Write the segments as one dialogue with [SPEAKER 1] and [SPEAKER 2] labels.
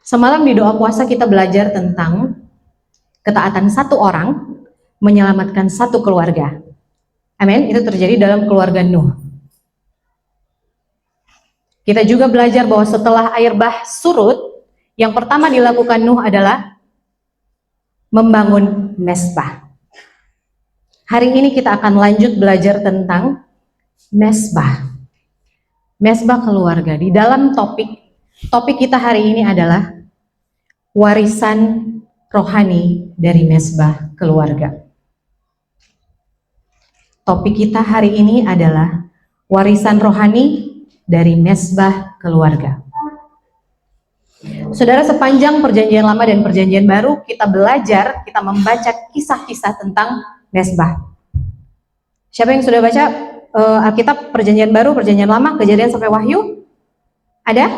[SPEAKER 1] Semalam di doa puasa kita belajar tentang ketaatan satu orang menyelamatkan satu keluarga. Amin. Itu terjadi dalam keluarga Nuh. Kita juga belajar bahwa setelah air bah surut, yang pertama dilakukan Nuh adalah membangun mesbah. Hari ini kita akan lanjut belajar tentang mesbah. Mesbah keluarga. Di dalam topik kita hari ini adalah warisan rohani dari mesbah keluarga. Topik kita hari ini adalah warisan rohani dari mesbah keluarga. Saudara, sepanjang perjanjian lama dan perjanjian baru kita belajar, kita membaca kisah-kisah tentang mesbah. Siapa yang sudah baca Alkitab perjanjian baru, perjanjian lama, Kejadian sampai Wahyu? Ada?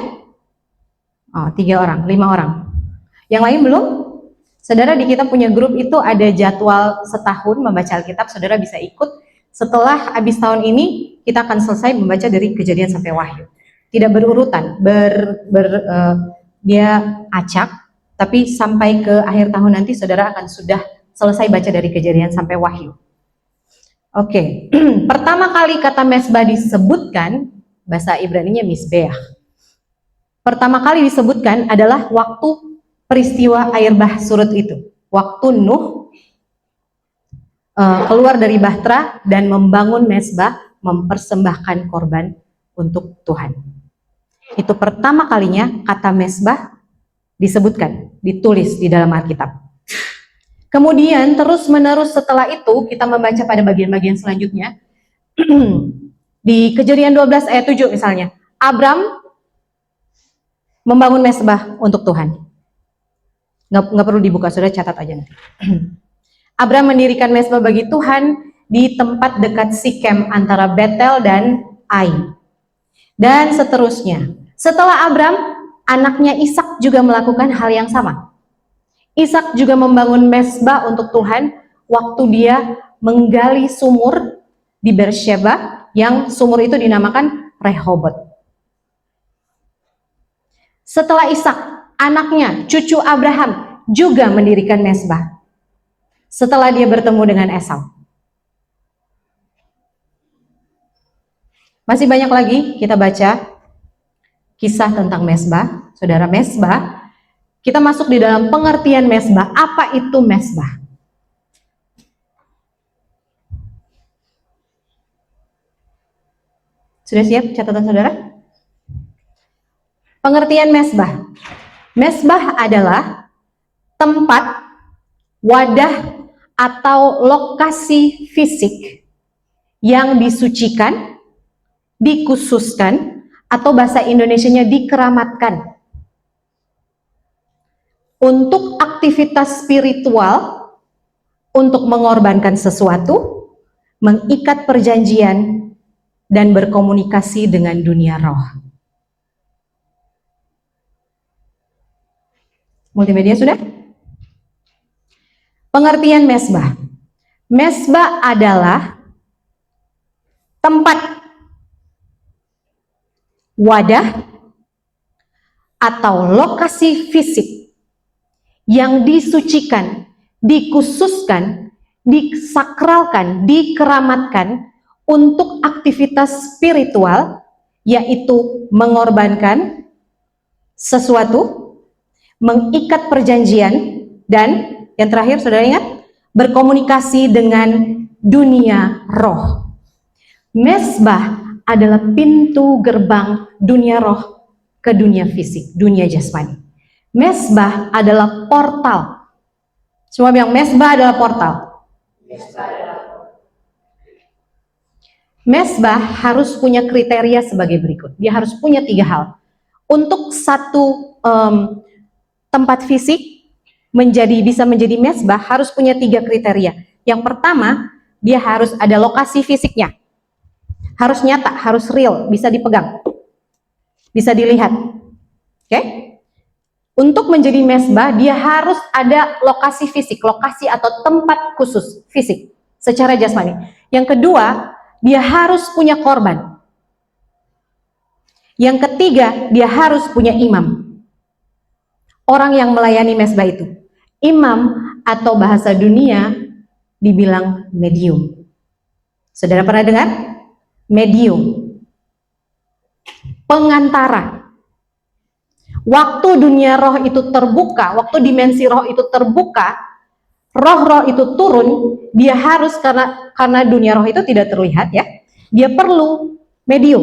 [SPEAKER 1] Oh, 3 orang, 5 orang. Yang lain belum? Saudara, di kita punya grup itu ada jadwal setahun membaca Alkitab, saudara bisa ikut. Setelah habis tahun ini, kita akan selesai membaca dari Kejadian sampai Wahyu. Tidak berurutan, dia acak, tapi sampai ke akhir tahun nanti saudara akan sudah selesai baca dari Kejadian sampai Wahyu. Oke, pertama kali kata mesbah disebutkan, bahasa Ibrani-nya misbeah. Pertama kali disebutkan adalah waktu peristiwa air bah surut itu. Waktu Nuh keluar dari bahtera dan membangun mesbah, mempersembahkan korban untuk Tuhan. Itu pertama kalinya kata mesbah disebutkan, ditulis di dalam Alkitab. Kemudian terus menerus setelah itu kita membaca pada bagian-bagian selanjutnya. Di Kejadian 12 ayat 7 misalnya, Abram membangun mesbah untuk Tuhan. Nggak perlu dibuka, sudah catat aja nanti. Abram mendirikan mesbah bagi Tuhan di tempat dekat Sikem antara Betel dan Ai. Dan seterusnya. Setelah Abram, anaknya Ishak juga melakukan hal yang sama. Ishak juga membangun mesbah untuk Tuhan waktu dia menggali sumur di Beersheba, yang sumur itu dinamakan Rehobot. Setelah Ishak, anaknya, cucu Abraham juga mendirikan mesbah setelah dia bertemu dengan Esau. Masih banyak lagi kita baca kisah tentang mesbah. Saudara, mesbah, kita masuk di dalam pengertian mesbah. Apa itu mesbah? Sudah siap catatan saudara? Pengertian mesbah. Mesbah adalah tempat, wadah, atau lokasi fisik yang disucikan, dikhususkan, atau bahasa Indonesianya dikeramatkan untuk aktivitas spiritual, untuk mengorbankan sesuatu, mengikat perjanjian, dan berkomunikasi dengan dunia roh. Multimedia sudah? Pengertian mesbah. Mesbah adalah tempat, wadah, atau lokasi fisik yang disucikan, dikhususkan, disakralkan, dikeramatkan untuk aktivitas spiritual, yaitu mengorbankan sesuatu, mengikat perjanjian, dan yang terakhir, saudara ingat, berkomunikasi dengan dunia roh. Mesbah adalah pintu gerbang dunia roh ke dunia fisik, dunia jasmani. Mesbah adalah portal. Semua bilang mesbah adalah portal. Mesbah harus punya kriteria sebagai berikut. Dia harus punya 3 hal. Untuk satu tempat fisik bisa menjadi mesbah, harus punya 3 kriteria. Yang pertama, dia harus ada lokasi fisiknya. Harus nyata, harus real, bisa dipegang, bisa dilihat. Oke? Untuk menjadi mesbah, dia harus ada lokasi fisik, lokasi atau tempat khusus fisik secara jasmani. Yang kedua, dia harus punya korban. Yang ketiga, dia harus punya imam. orang yang melayani mesbah itu. Imam atau bahasa dunia dibilang medium. Saudara pernah dengar? Medium. Pengantara. Waktu dunia roh itu terbuka, waktu dimensi roh itu terbuka, roh-roh itu turun, dia harus, karena dunia roh itu tidak terlihat ya, dia perlu medium,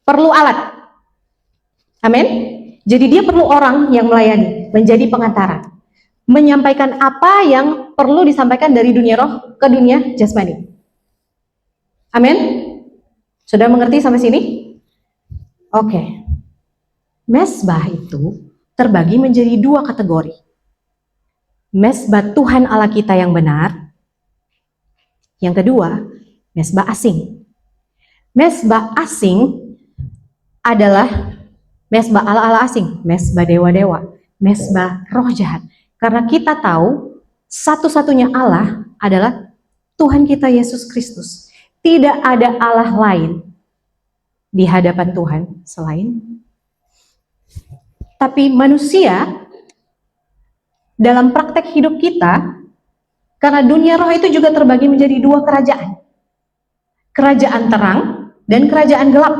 [SPEAKER 1] perlu alat. Amin. Jadi dia perlu orang yang melayani, menjadi pengantara, menyampaikan apa yang perlu disampaikan dari dunia roh ke dunia jasmani. Amin. Sudah mengerti sampai sini? Oke. Mesbah itu terbagi menjadi dua kategori. Mesbah Tuhan Allah kita yang benar. Yang kedua, mesbah asing. Mesbah asing adalah mesbah ala-ala asing, mesbah dewa-dewa, mesbah roh jahat. Karena kita tahu satu-satunya Allah adalah Tuhan kita Yesus Kristus. Tidak ada Allah lain di hadapan Tuhan selain. Tapi manusia dalam praktek hidup kita, karena dunia roh itu juga terbagi menjadi dua kerajaan. Kerajaan terang dan kerajaan gelap.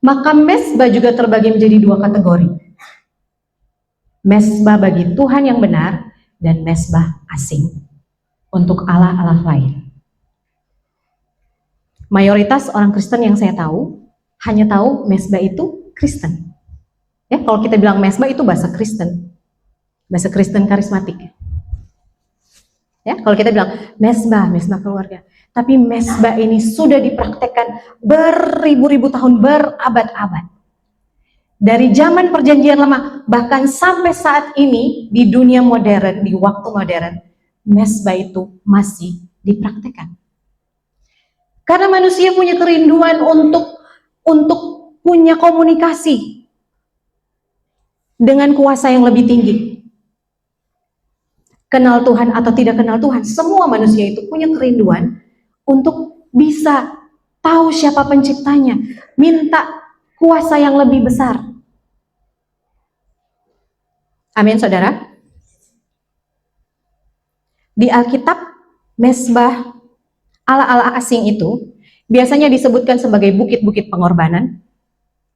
[SPEAKER 1] Maka mesbah juga terbagi menjadi dua kategori. Mesbah bagi Tuhan yang benar dan mesbah asing untuk Allah-Allah lain. Mayoritas orang Kristen yang saya tahu hanya tahu mesbah itu Kristen. Ya, kalau kita bilang mesbah itu bahasa Kristen. Bahasa Kristen karismatik. Ya, kalau kita bilang mesbah keluarga. Tapi mesbah ini sudah dipraktekkan beribu-ribu tahun, berabad-abad. Dari zaman perjanjian lama, bahkan sampai saat ini di dunia modern, di waktu modern, mesbah itu masih dipraktekkan. Karena manusia punya kerinduan untuk punya komunikasi dengan kuasa yang lebih tinggi. Kenal Tuhan atau tidak kenal Tuhan, semua manusia itu punya kerinduan untuk bisa tahu siapa penciptanya, minta kuasa yang lebih besar. Amin, saudara. Di Alkitab, mesbah ala-ala asing itu biasanya disebutkan sebagai bukit-bukit pengorbanan,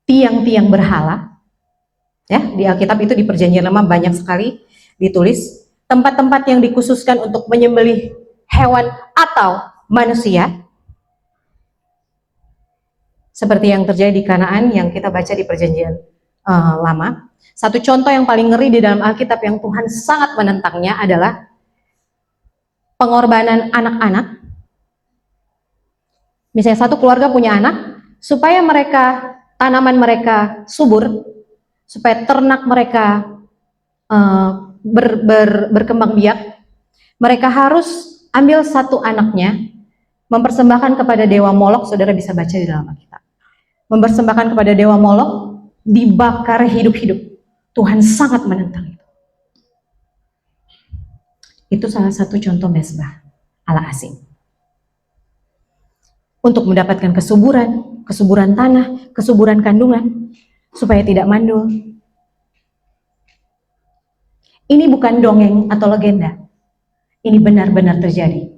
[SPEAKER 1] tiang-tiang berhala. Ya, di Alkitab itu di Perjanjian Lama banyak sekali ditulis tempat-tempat yang dikhususkan untuk menyembelih hewan atau manusia. Seperti yang terjadi di Kanaan yang kita baca di Perjanjian Lama. Satu contoh yang paling ngeri di dalam Alkitab yang Tuhan sangat menentangnya adalah pengorbanan anak-anak. Misalnya satu keluarga punya anak, supaya tanaman mereka subur, supaya ternak mereka berkembang biak, mereka harus ambil satu anaknya, mempersembahkan kepada Dewa Molok. Saudara bisa baca di dalam Alkitab. Mempersembahkan kepada Dewa Molok, dibakar hidup-hidup. Tuhan sangat menentang itu. Itu salah satu contoh mesbah ala asing. Untuk mendapatkan kesuburan tanah, kesuburan kandungan, supaya tidak mandul. Ini bukan dongeng atau legenda. Ini benar-benar terjadi.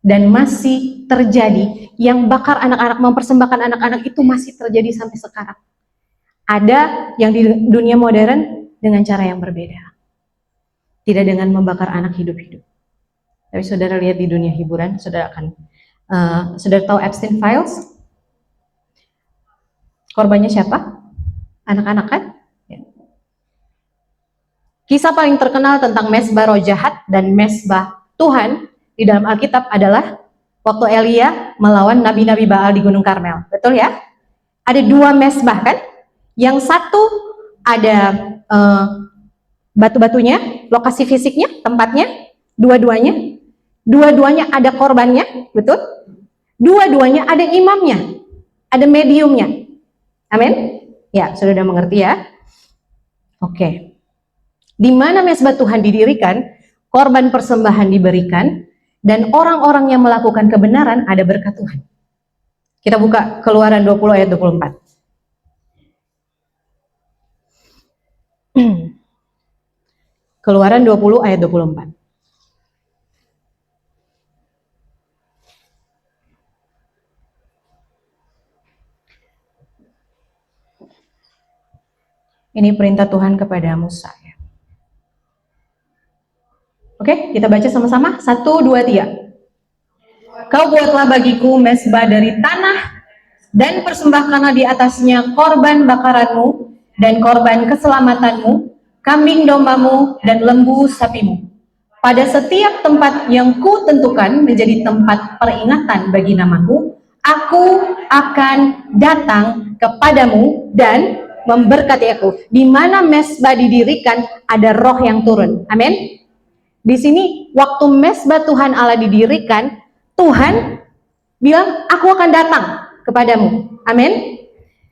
[SPEAKER 1] Dan masih terjadi, yang bakar anak-anak, mempersembahkan anak-anak itu masih terjadi sampai sekarang. Ada yang di dunia modern dengan cara yang berbeda. Tidak dengan membakar anak hidup-hidup. Tapi saudara lihat di dunia hiburan, saudara tahu Epstein Files? Korbannya siapa? Anak-anak kan? Ya. Kisah paling terkenal tentang mesbah roh jahat dan mesbah Tuhan di dalam Alkitab adalah waktu Elia melawan nabi-nabi Baal di Gunung Karmel. Betul ya? Ada dua mesbah kan? Yang satu ada batu-batunya, lokasi fisiknya, tempatnya, dua-duanya ada korbannya, betul? Dua-duanya ada imamnya, ada mediumnya. Amin? Ya, sudah mengerti ya? Oke. Di mana mesbah Tuhan didirikan, korban persembahan diberikan, dan orang-orang yang melakukan kebenaran ada berkat Tuhan. Kita buka Keluaran 20 ayat 24. Keluaran 20 ayat 24. Ini perintah Tuhan kepada Musa. Oke, kita baca sama-sama. 1, 2, 3. Kau buatlah bagiku mezbah dari tanah dan persembahkanlah di atasnya korban bakaranmu dan korban keselamatanmu, kambing dombamu dan lembu sapimu. Pada setiap tempat yang ku tentukan menjadi tempat peringatan bagi namaku, aku akan datang kepadamu dan memberkati aku. Di mana mezbah didirikan, ada roh yang turun. Amin. Di sini waktu mezbah Tuhan Allah didirikan, Tuhan bilang, aku akan datang kepadamu. Amin.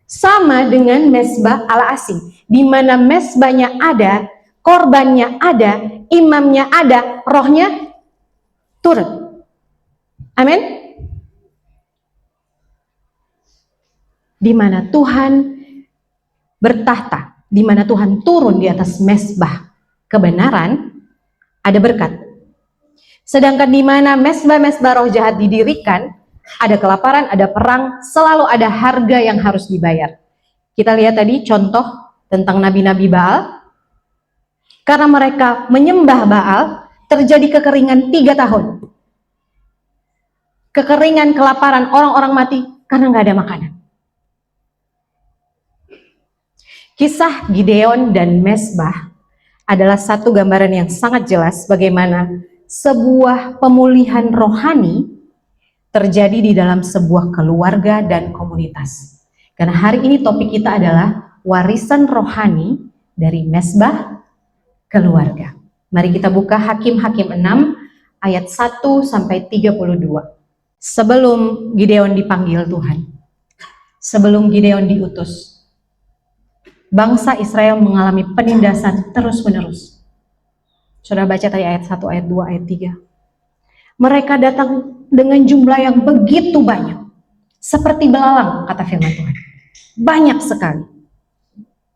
[SPEAKER 1] Sama dengan mezbah Allah asing, di mana mezbahnya ada, korbannya ada, imamnya ada, rohnya turun. Amin. Di mana Tuhan bertahta, di mana Tuhan turun di atas mezbah kebenaran, ada berkat. Sedangkan di mana mezbah-mezbah roh jahat didirikan, ada kelaparan, ada perang, selalu ada harga yang harus dibayar. Kita lihat tadi contoh tentang nabi-nabi Baal. Karena mereka menyembah Baal, terjadi kekeringan 3 tahun. Kekeringan, kelaparan, orang-orang mati karena nggak ada makanan. Kisah Gideon dan mezbah adalah satu gambaran yang sangat jelas bagaimana sebuah pemulihan rohani terjadi di dalam sebuah keluarga dan komunitas. Karena hari ini topik kita adalah warisan rohani dari mezbah keluarga. Mari kita buka Hakim-Hakim 6 ayat 1 sampai 32. Sebelum Gideon dipanggil Tuhan, sebelum Gideon diutus, bangsa Israel mengalami penindasan terus-menerus. Saudara baca tadi ayat 1, ayat 2, ayat 3. Mereka datang dengan jumlah yang begitu banyak. Seperti belalang, kata firman Tuhan. Banyak sekali.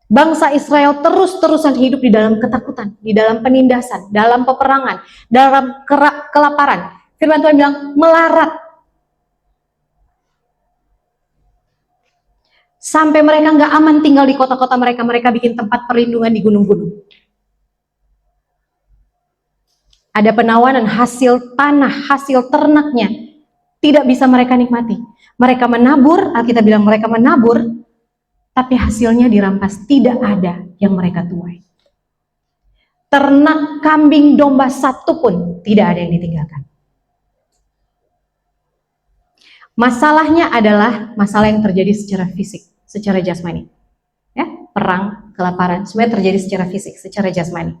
[SPEAKER 1] Bangsa Israel terus-terusan hidup di dalam ketakutan, di dalam penindasan, dalam peperangan, dalam kelaparan. Firman Tuhan bilang, melarat. Sampai mereka nggak aman tinggal di kota-kota mereka, mereka bikin tempat perlindungan di gunung-gunung. Ada penawanan hasil tanah, hasil ternaknya, tidak bisa mereka nikmati. Mereka menabur, Alkitab bilang mereka menabur, tapi hasilnya dirampas, tidak ada yang mereka tuai. Ternak kambing domba satu pun tidak ada yang ditinggalkan. Masalahnya adalah masalah yang terjadi secara fisik, secara jasmani. Ya, perang, kelaparan, semuanya terjadi secara fisik, secara jasmani.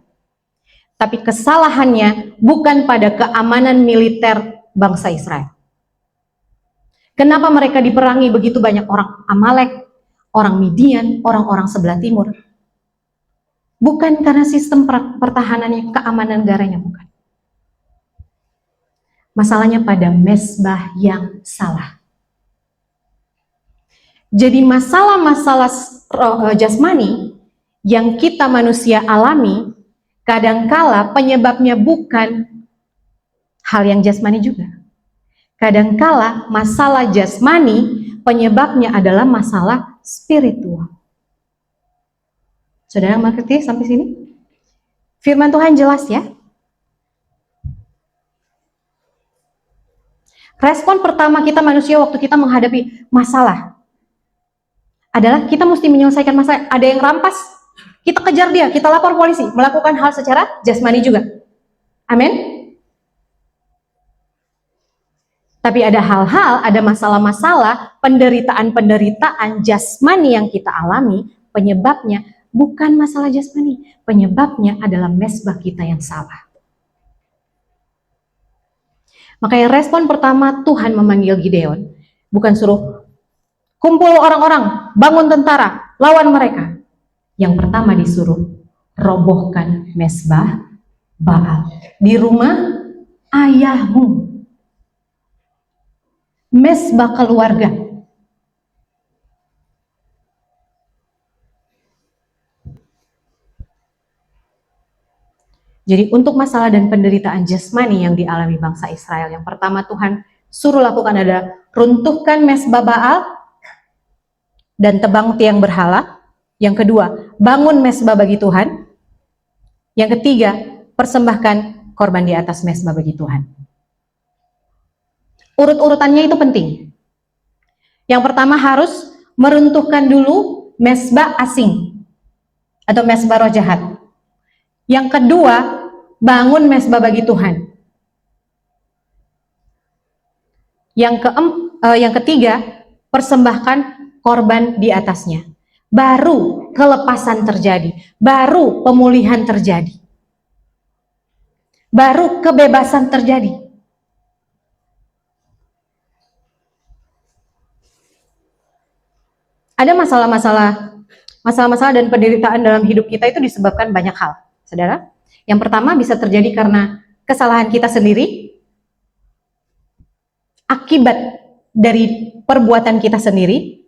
[SPEAKER 1] Tapi kesalahannya bukan pada keamanan militer bangsa Israel. Kenapa mereka diperangi begitu banyak orang Amalek, orang Midian, orang-orang sebelah timur? Bukan karena sistem pertahanannya, keamanan negaranya, bukan. Masalahnya pada mezbah yang salah. Jadi masalah-masalah jasmani yang kita manusia alami, kadangkala penyebabnya bukan hal yang jasmani juga. Kadangkala masalah jasmani penyebabnya adalah masalah spiritual. Saudara mengerti sampai sini? Firman Tuhan jelas ya. Respon pertama kita manusia waktu kita menghadapi masalah adalah kita mesti menyelesaikan masalah. Ada yang rampas, kita kejar dia, kita lapor polisi, melakukan hal secara jasmani juga. Amin. Tapi ada hal-hal, ada masalah-masalah, penderitaan-penderitaan jasmani yang kita alami, penyebabnya bukan masalah jasmani, penyebabnya adalah mezbah kita yang salah. Makanya respon pertama Tuhan memanggil Gideon, bukan suruh kumpul orang-orang, bangun tentara, lawan mereka. Yang pertama disuruh robohkan mezbah Baal di rumah ayahmu. Mezbah keluarga. Jadi untuk masalah dan penderitaan jasmani yang dialami bangsa Israel, yang pertama Tuhan suruh lakukan adalah runtuhkan mezbah Baal dan tebang tiang berhala. Yang kedua, bangun mezbah bagi Tuhan. Yang ketiga, persembahkan korban di atas mezbah bagi Tuhan. Urut-urutannya itu penting. Yang pertama harus meruntuhkan dulu mezbah asing atau mezbah roh jahat. Yang kedua, bangun mezbah bagi Tuhan. Yang ketiga, persembahkan korban di atasnya. Baru kelepasan terjadi, baru pemulihan terjadi, baru kebebasan terjadi. Ada masalah-masalah dan penderitaan dalam hidup kita itu disebabkan banyak hal, saudara. Yang pertama bisa terjadi karena kesalahan kita sendiri, akibat dari perbuatan kita sendiri.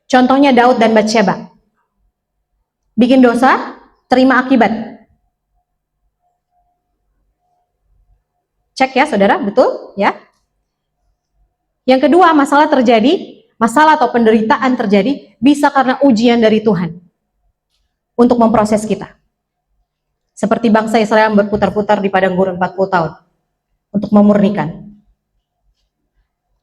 [SPEAKER 1] Contohnya Daud dan Batsyeba. Bikin dosa, terima akibat. Cek ya saudara, betul ya? Yang kedua, masalah atau penderitaan terjadi bisa karena ujian dari Tuhan untuk memproses kita. Seperti bangsa Israel yang berputar-putar di padang gurun 40 tahun untuk memurnikan.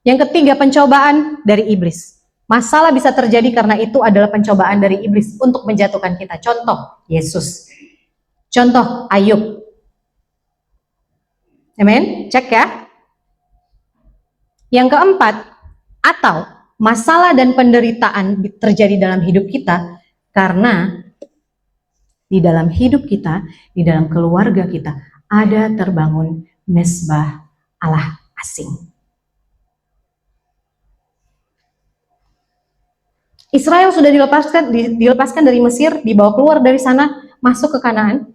[SPEAKER 1] Yang ketiga, pencobaan dari iblis. Masalah bisa terjadi karena itu adalah pencobaan dari iblis untuk menjatuhkan kita. Contoh, Yesus. Contoh, Ayub. Amin? Cek ya. Yang keempat, atau masalah dan penderitaan terjadi dalam hidup kita karena di dalam hidup kita, di dalam keluarga kita ada terbangun mezbah Allah asing. Israel sudah dilepaskan dari Mesir, dibawa keluar dari sana, masuk ke Kanaan.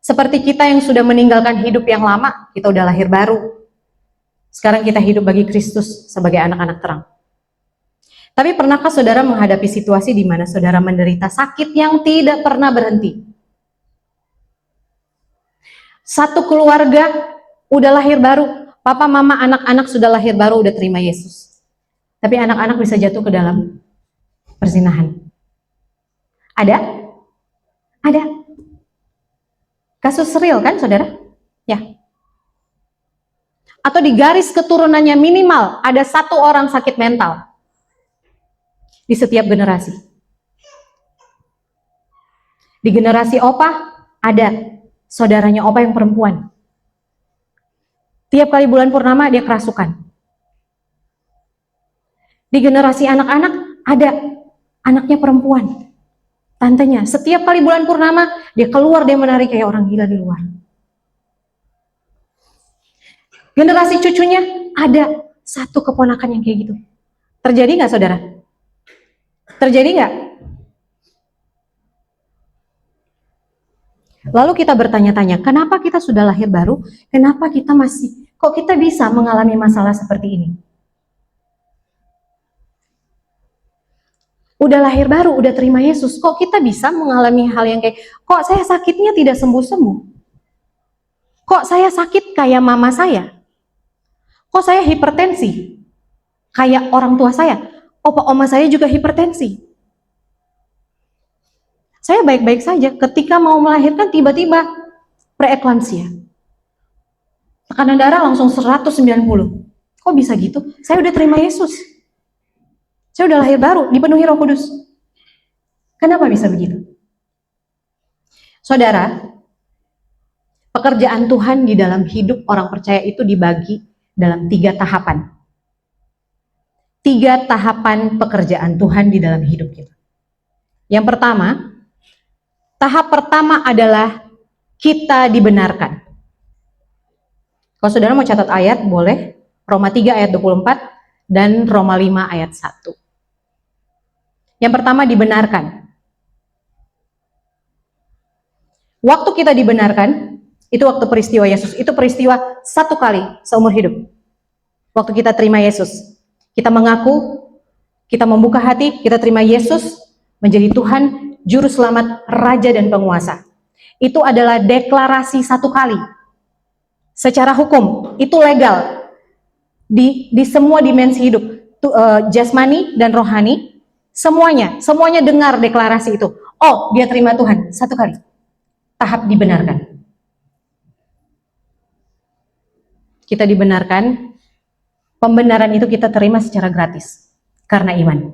[SPEAKER 1] Seperti kita yang sudah meninggalkan hidup yang lama, kita udah lahir baru. Sekarang kita hidup bagi Kristus sebagai anak-anak terang. Tapi pernahkah saudara menghadapi situasi di mana saudara menderita sakit yang tidak pernah berhenti? Satu keluarga udah lahir baru, papa, mama, anak-anak sudah lahir baru, udah terima Yesus. Tapi anak-anak bisa jatuh ke dalam perzinahan. Ada? Ada. Kasus real kan saudara? Ya. Atau di garis keturunannya minimal ada satu orang sakit mental di setiap generasi. Di generasi opa ada saudaranya opa yang perempuan. Tiap kali bulan purnama dia kerasukan. Di generasi anak-anak ada anaknya perempuan, tantenya. Setiap kali bulan purnama dia keluar, dia menari kayak orang gila di luar. Generasi cucunya ada satu keponakan yang kayak gitu. Terjadi nggak saudara? Terjadi nggak? Lalu kita bertanya-tanya, kenapa kita sudah lahir baru? Kenapa kita kok kita bisa mengalami masalah seperti ini? Udah lahir baru, udah terima Yesus, kok kita bisa mengalami hal yang kayak, kok saya sakitnya tidak sembuh-sembuh? Kok saya sakit kayak mama saya? Kok saya hipertensi? Kayak orang tua saya? Opa oma saya juga hipertensi. Saya baik-baik saja, ketika mau melahirkan tiba-tiba preeklamsia. Tekanan darah langsung 190. Kok bisa gitu? Saya udah terima Yesus. Saya udah lahir baru, dipenuhi Roh Kudus. Kenapa bisa begitu? Saudara, pekerjaan Tuhan di dalam hidup orang percaya itu dibagi dalam 3 tahapan. 3 tahapan pekerjaan Tuhan di dalam hidup kita. Yang pertama, tahap pertama adalah kita dibenarkan. Kalau saudara mau catat ayat, boleh. Roma 3 ayat 24 dan Roma 5 ayat 1. Yang pertama, dibenarkan. Waktu kita dibenarkan, itu waktu peristiwa Yesus. Itu peristiwa 1 kali seumur hidup. Waktu kita terima Yesus. Kita mengaku, kita membuka hati, kita terima Yesus menjadi Tuhan, Juru Selamat, Raja dan Penguasa. Itu adalah deklarasi satu kali. Secara hukum, itu legal. Di semua dimensi hidup. Jasmani dan rohani, semuanya dengar deklarasi itu. Oh, dia terima Tuhan, satu kali. Tahap dibenarkan. Kita dibenarkan, pembenaran itu kita terima secara gratis. Karena iman.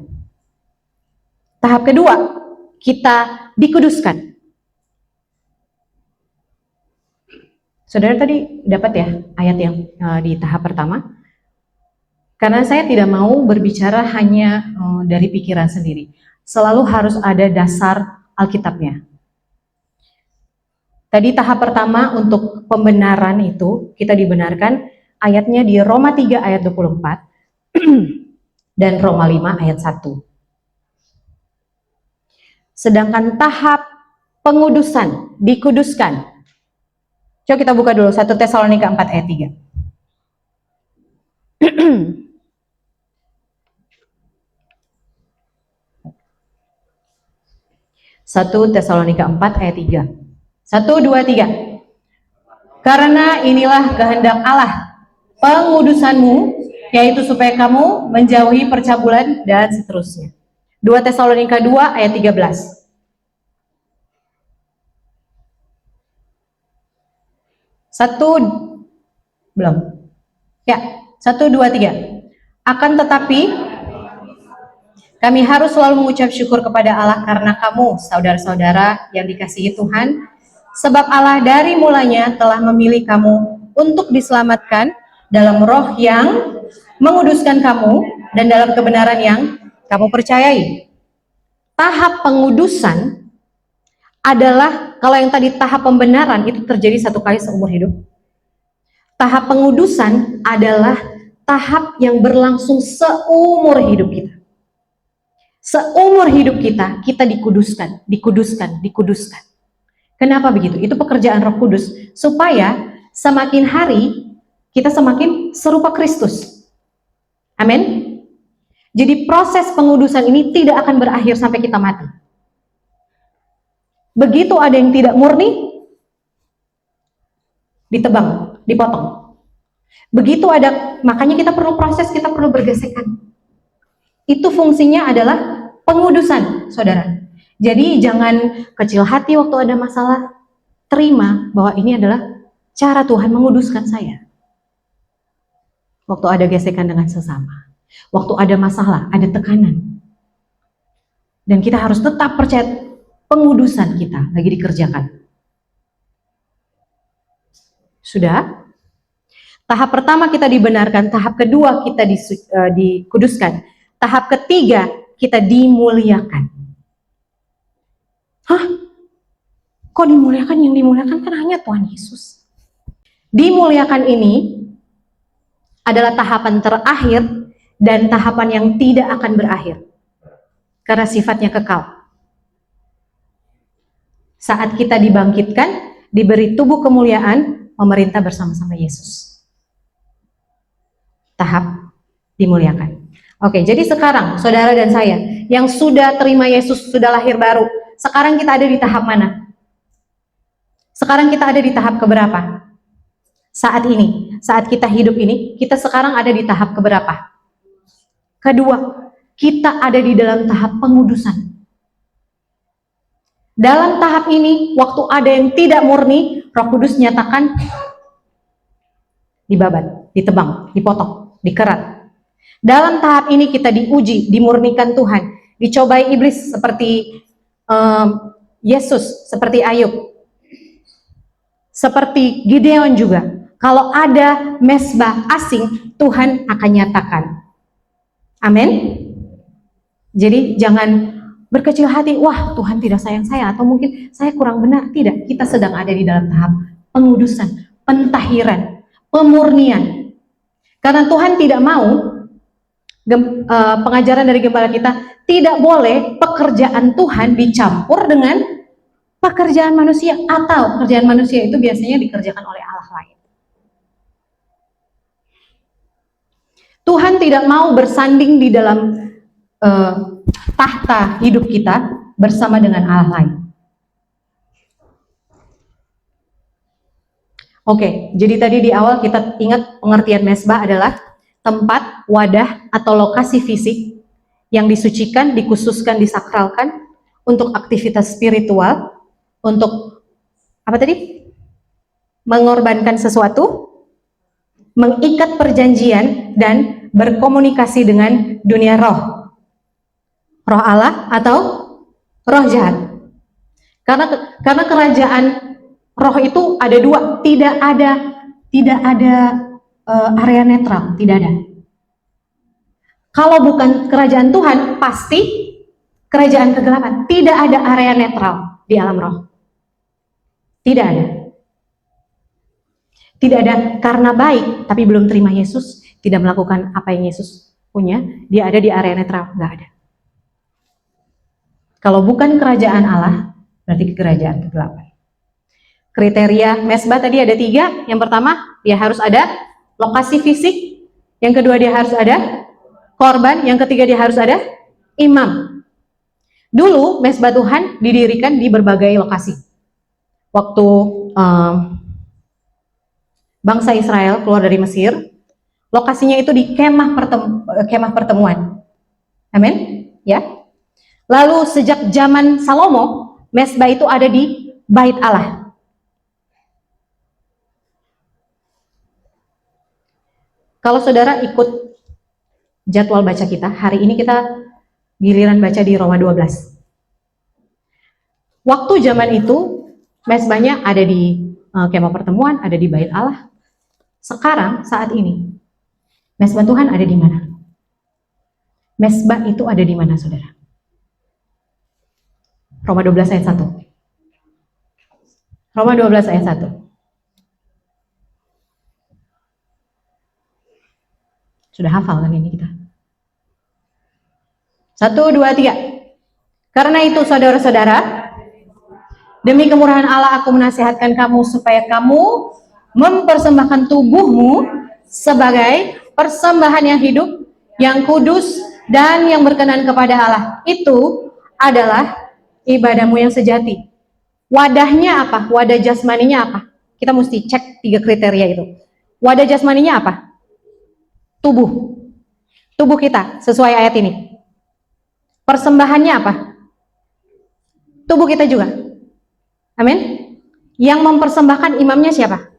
[SPEAKER 1] Tahap kedua, kita dikuduskan. Saudara tadi dapat ya ayat yang di tahap pertama? Karena saya tidak mau berbicara hanya dari pikiran sendiri. Selalu harus ada dasar Alkitabnya. Tadi tahap pertama untuk pembenaran itu, kita dibenarkan ayatnya di Roma 3 ayat 24 dan Roma 5 ayat 1. Sedangkan tahap pengudusan, dikuduskan. Coba kita buka dulu 1 Tesalonika 4 ayat 3. 1 Tesalonika 4 ayat 3. 1, 2, 3. Karena inilah kehendak Allah, pengudusanmu, yaitu supaya kamu menjauhi percabulan dan seterusnya. 2 Tesalonika 2 ayat 13. 1, belum. Ya, 1, 2, 3. Akan tetapi, kami harus selalu mengucap syukur kepada Allah karena kamu, saudara-saudara yang dikasihi Tuhan, sebab Allah dari mulanya telah memilih kamu untuk diselamatkan dalam roh yang menguduskan kamu dan dalam kebenaran yang kamu percayai. Tahap pengudusan adalah, kalau yang tadi tahap pembenaran itu terjadi satu kali seumur hidup. Tahap pengudusan adalah tahap yang berlangsung seumur hidup kita. Seumur hidup kita, kita dikuduskan. Kenapa begitu? Itu pekerjaan Roh Kudus, supaya semakin hari kita semakin serupa Kristus. Amin. Jadi proses pengudusan ini tidak akan berakhir sampai kita mati. Begitu ada yang tidak murni, ditebang, dipotong. Begitu ada, makanya kita perlu proses, kita perlu bergesekan. Itu fungsinya adalah pengudusan, saudara. Jadi jangan kecil hati waktu ada masalah. Terima bahwa ini adalah cara Tuhan menguduskan saya. Waktu ada gesekan dengan sesama. Waktu ada masalah, ada tekanan. Dan kita harus tetap percaya pengudusan kita lagi dikerjakan. Sudah? Tahap pertama kita dibenarkan, tahap kedua kita dikuduskan, tahap ketiga kita dimuliakan. Hah? Kok dimuliakan? Yang dimuliakan kan hanya Tuhan Yesus. Dimuliakan ini adalah tahapan terakhir dan tahapan yang tidak akan berakhir. Karena sifatnya kekal. Saat kita dibangkitkan, diberi tubuh kemuliaan, memerintah bersama-sama Yesus. Tahap dimuliakan. Oke, jadi sekarang saudara dan saya yang sudah terima Yesus, sudah lahir baru, sekarang kita ada di tahap mana? Sekarang kita ada di tahap keberapa? Saat ini, saat kita hidup ini, kita sekarang ada di tahap keberapa? Kedua, kita ada di dalam tahap pengudusan. Dalam tahap ini, waktu ada yang tidak murni, Roh Kudus nyatakan dibabat, ditebang, dipotong, dikerat. Dalam tahap ini kita diuji, dimurnikan Tuhan, dicobai iblis seperti Yesus, seperti Ayub, seperti Gideon juga. Kalau ada mesbah asing, Tuhan akan nyatakan. Amin. Jadi jangan berkecil hati, wah Tuhan tidak sayang saya, atau mungkin saya kurang benar. Tidak, kita sedang ada di dalam tahap pengudusan, pentahiran, pemurnian. Karena Tuhan tidak mau, pengajaran dari gembala kita, tidak boleh pekerjaan Tuhan dicampur dengan pekerjaan manusia, atau pekerjaan manusia itu biasanya dikerjakan oleh Allah lain. Tuhan tidak mau bersanding di dalam tahta hidup kita bersama dengan Allah lain. Oke, jadi tadi di awal kita ingat pengertian mesbah adalah tempat, wadah, atau lokasi fisik yang disucikan, dikhususkan, disakralkan untuk aktivitas spiritual, untuk apa tadi? Mengorbankan sesuatu, mengikat perjanjian, dan berkomunikasi dengan dunia roh. Roh Allah atau roh jahat. Karena kerajaan roh itu ada dua, tidak ada area netral, tidak ada. Kalau bukan kerajaan Tuhan, pasti kerajaan kegelapan. Tidak ada area netral di alam roh. Tidak ada. Tidak ada karena baik, tapi belum terima Yesus, tidak melakukan apa yang Yesus punya, dia ada di area netral, nggak ada. Kalau bukan kerajaan Allah, berarti kerajaan kegelapan. Kriteria mesbah tadi ada 3. Yang pertama, dia harus ada lokasi fisik. Yang kedua, dia harus ada korban. Yang ketiga, dia harus ada imam. Dulu mesbah Tuhan didirikan di berbagai lokasi. Waktu bangsa Israel keluar dari Mesir, lokasinya itu di kemah pertemuan. Amin? Ya. Lalu sejak zaman Salomo, mesbah itu ada di Bait Allah. Kalau saudara ikut jadwal baca kita, hari ini kita giliran baca di Roma 12. Waktu zaman itu, mesbahnya ada di kemah pertemuan, ada di Bait Allah. Sekarang, saat ini, mesbah Tuhan ada di mana? Mesbah itu ada di mana, saudara? Roma 12 ayat 1. Roma 12 ayat 1. Sudah hafal kan ini kita? 1, 2, 3. Karena itu saudara-saudara, demi kemurahan Allah aku menasihatkan kamu supaya kamu mempersembahkan tubuhmu sebagai persembahan yang hidup, yang kudus, dan yang berkenan kepada Allah. Itu adalah ibadahmu yang sejati. Wadahnya apa? Wadah jasmaninya apa? Kita mesti cek 3 kriteria itu. Wadah jasmaninya apa? Tubuh. Tubuh kita, sesuai ayat ini. Persembahannya apa? Tubuh kita juga. Amin. Yang mempersembahkan imamnya siapa?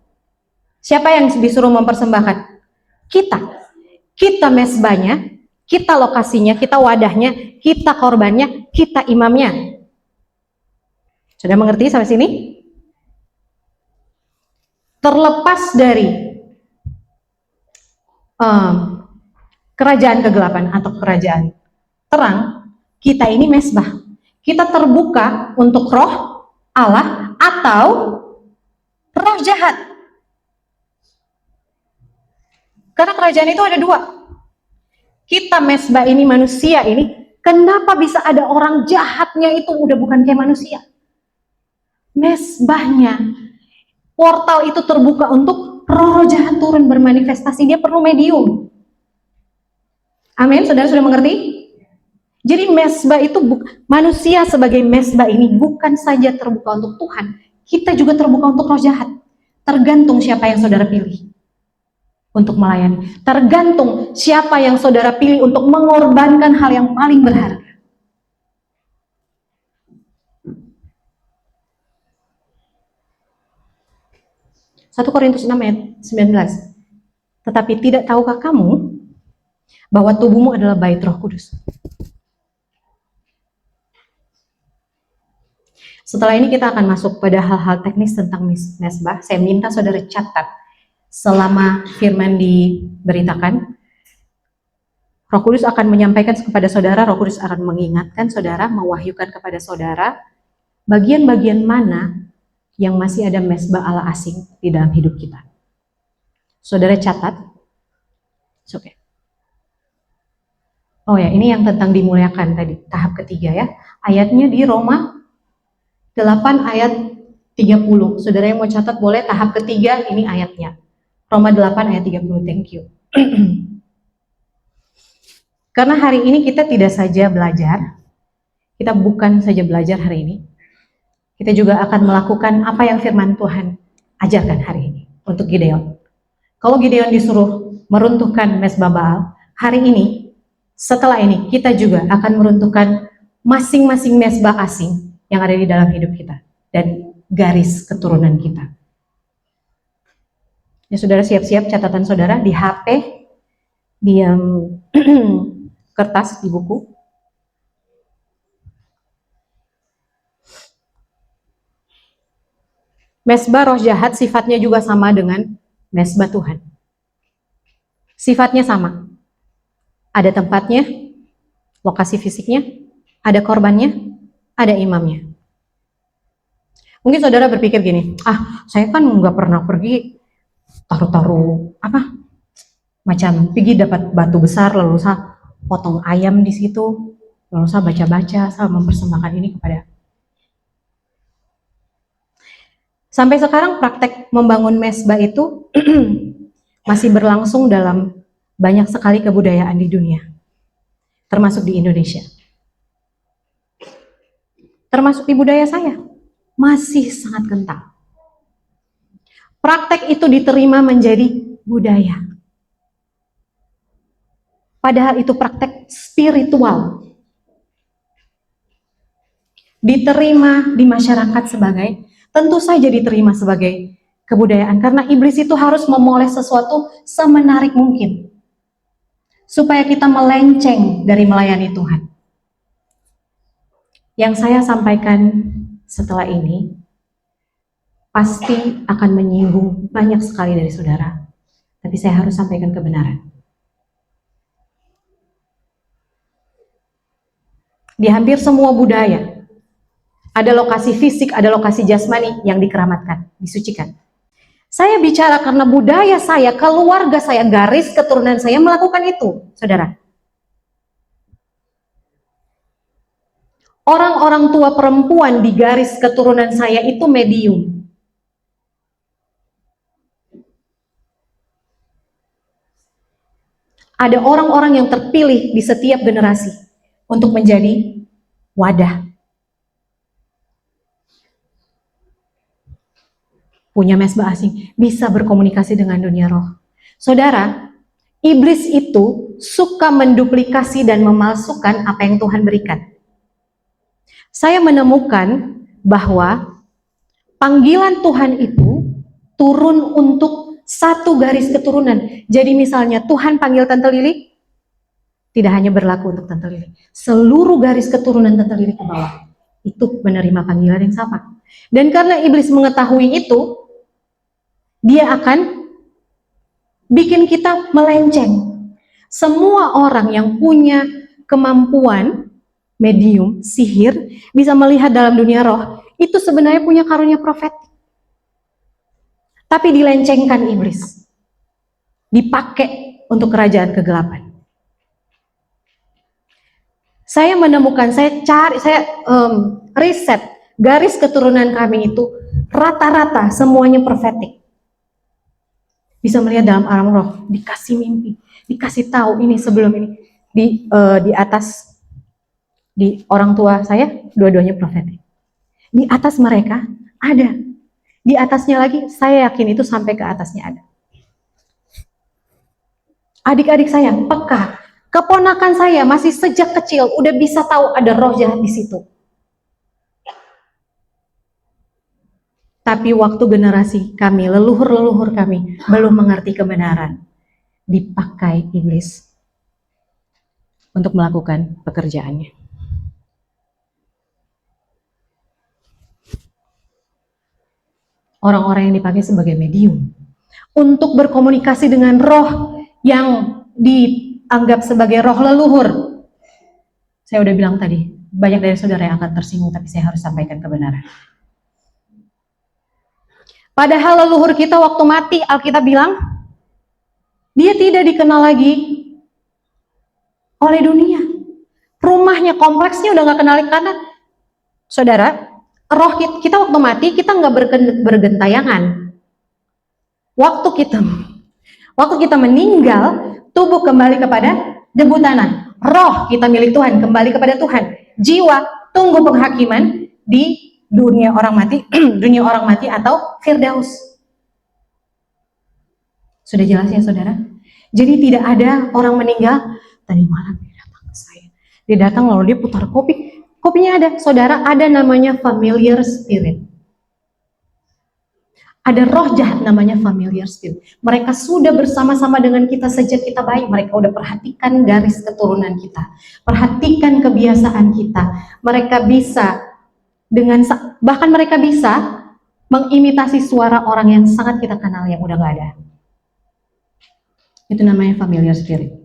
[SPEAKER 1] Siapa yang disuruh mempersembahkan? Kita. Kita mesbahnya, kita lokasinya, kita wadahnya, kita korbannya, kita imamnya. Sudah mengerti sampai sini? Terlepas dari kerajaan kegelapan atau kerajaan terang, kita ini mesbah. Kita terbuka untuk roh Allah atau roh jahat. Karena kerajaan itu ada 2. Kita mesbah ini, manusia ini, kenapa bisa ada orang jahatnya itu udah bukan kayak manusia? Mesbahnya, portal itu terbuka untuk roh jahat turun bermanifestasi, dia perlu medium. Amin, saudara sudah mengerti? Jadi mesbah itu, manusia sebagai mesbah ini bukan saja terbuka untuk Tuhan, kita juga terbuka untuk roh jahat. Tergantung siapa yang saudara pilih untuk melayani. Tergantung siapa yang saudara pilih untuk mengorbankan hal yang paling berharga. Satu Korintus 6 ayat 19. Tetapi tidak tahukah kamu bahwa tubuhmu adalah bait Roh Kudus? Setelah ini kita akan masuk pada hal-hal teknis tentang mesbah. Saya minta saudara catat selama firman diberitakan. Roh Kudus akan menyampaikan kepada saudara, Roh Kudus akan mengingatkan saudara, mewahyukan kepada saudara bagian-bagian mana yang masih ada mesbah Allah asing di dalam hidup kita. Saudara catat. Oke. Oh ya, ini yang tentang dimuliakan tadi, tahap ketiga ya. Ayatnya di Roma 8 ayat 30. Saudara yang mau catat boleh, tahap ketiga ini ayatnya. Roma 8 ayat 30. Thank you. Karena hari ini kita tidak saja belajar, kita bukan saja belajar hari ini, kita juga akan melakukan apa yang firman Tuhan ajarkan hari ini. untuk Gideon. Kalau Gideon disuruh meruntuhkan mesbah Baal, hari ini, setelah ini, kita juga akan meruntuhkan masing-masing mesbah asing yang ada di dalam hidup kita dan garis keturunan kita. Ya, saudara siap-siap catatan saudara di HP, di kertas, di buku. Mesbah roh jahat sifatnya juga sama dengan mesbah Tuhan. Sifatnya sama. Ada tempatnya, lokasi fisiknya, ada korbannya, ada imamnya. Mungkin saudara berpikir gini, saya kan nggak pernah pergi taruh-taruh macam pergi dapat batu besar lalu saya potong ayam di situ, lalu saya baca-baca, saya mempersembahkan ini kepada. Sampai sekarang praktek membangun mesbah itu masih berlangsung dalam banyak sekali kebudayaan di dunia, termasuk di Indonesia. Termasuk di budaya saya, masih sangat kental. Praktek itu diterima menjadi budaya. Padahal itu praktek spiritual. Diterima di masyarakat sebagai, tentu saja diterima sebagai kebudayaan, karena iblis itu harus memoles sesuatu semenarik mungkin supaya kita melenceng dari melayani Tuhan. Yang saya sampaikan setelah ini pasti akan menyinggung banyak sekali dari saudara, tapi saya harus sampaikan kebenaran. Di hampir semua budaya ada lokasi fisik, ada lokasi jasmani yang dikeramatkan, disucikan. Saya bicara karena budaya saya, keluarga saya, garis keturunan saya melakukan itu, saudara. Orang-orang tua perempuan di garis keturunan saya itu medium. Ada orang-orang yang terpilih di setiap generasi untuk menjadi wadah. Punya mesbah asing, bisa berkomunikasi dengan dunia roh. Saudara, iblis itu suka menduplikasi dan memalsukan apa yang Tuhan berikan. Saya menemukan bahwa panggilan Tuhan itu turun untuk satu garis keturunan. Jadi misalnya Tuhan panggil Tante Lili, tidak hanya berlaku untuk Tante Lili. Seluruh garis keturunan Tante Lili ke bawah itu menerima panggilan yang sama. Dan karena iblis mengetahui itu, dia akan bikin kita melenceng. Semua orang yang punya kemampuan medium, sihir, bisa melihat dalam dunia roh, itu sebenarnya punya karunia profetik. Tapi dilencengkan iblis. Dipakai untuk kerajaan kegelapan. Saya menemukan, saya riset, garis keturunan kami itu rata-rata semuanya profetik. Bisa melihat dalam alam roh, dikasih mimpi, dikasih tahu ini sebelum ini. Di atas, di orang tua saya, dua-duanya profetik. Di atas mereka ada. Di atasnya lagi, saya yakin itu sampai ke atasnya ada. Adik-adik saya peka. Keponakan saya masih sejak kecil udah bisa tahu ada roh jahat di situ. Tapi waktu generasi kami, leluhur-leluhur kami belum mengerti kebenaran, dipakai iblis untuk melakukan pekerjaannya. Orang-orang yang dipakai sebagai medium untuk berkomunikasi dengan roh yang dianggap sebagai roh leluhur. Saya udah bilang tadi, banyak dari saudara yang akan tersinggung, tapi saya harus sampaikan kebenaran. Padahal leluhur kita waktu mati, Alkitab bilang, dia tidak dikenal lagi oleh dunia. Rumahnya, kompleksnya udah gak kenal, karena saudara, roh kita waktu mati, kita nggak bergentayangan. Waktu kita meninggal, tubuh kembali kepada debu tanah. Roh kita milik Tuhan, kembali kepada Tuhan. Jiwa tunggu penghakiman di dunia orang mati, dunia orang mati atau Firdaus. Sudah jelas ya saudara? Jadi tidak ada orang meninggal, tadi malam dia datang ke saya. Dia datang lalu dia putar kopi. Kopinya ada, saudara, ada namanya familiar spirit. Ada roh jahat namanya familiar spirit. Mereka sudah bersama-sama dengan kita sejak kita bayi. Mereka udah perhatikan garis keturunan kita. Perhatikan kebiasaan kita. Mereka bisa bahkan mereka bisa mengimitasi suara orang yang sangat kita kenal yang udah gak ada. Itu namanya familiar spirit.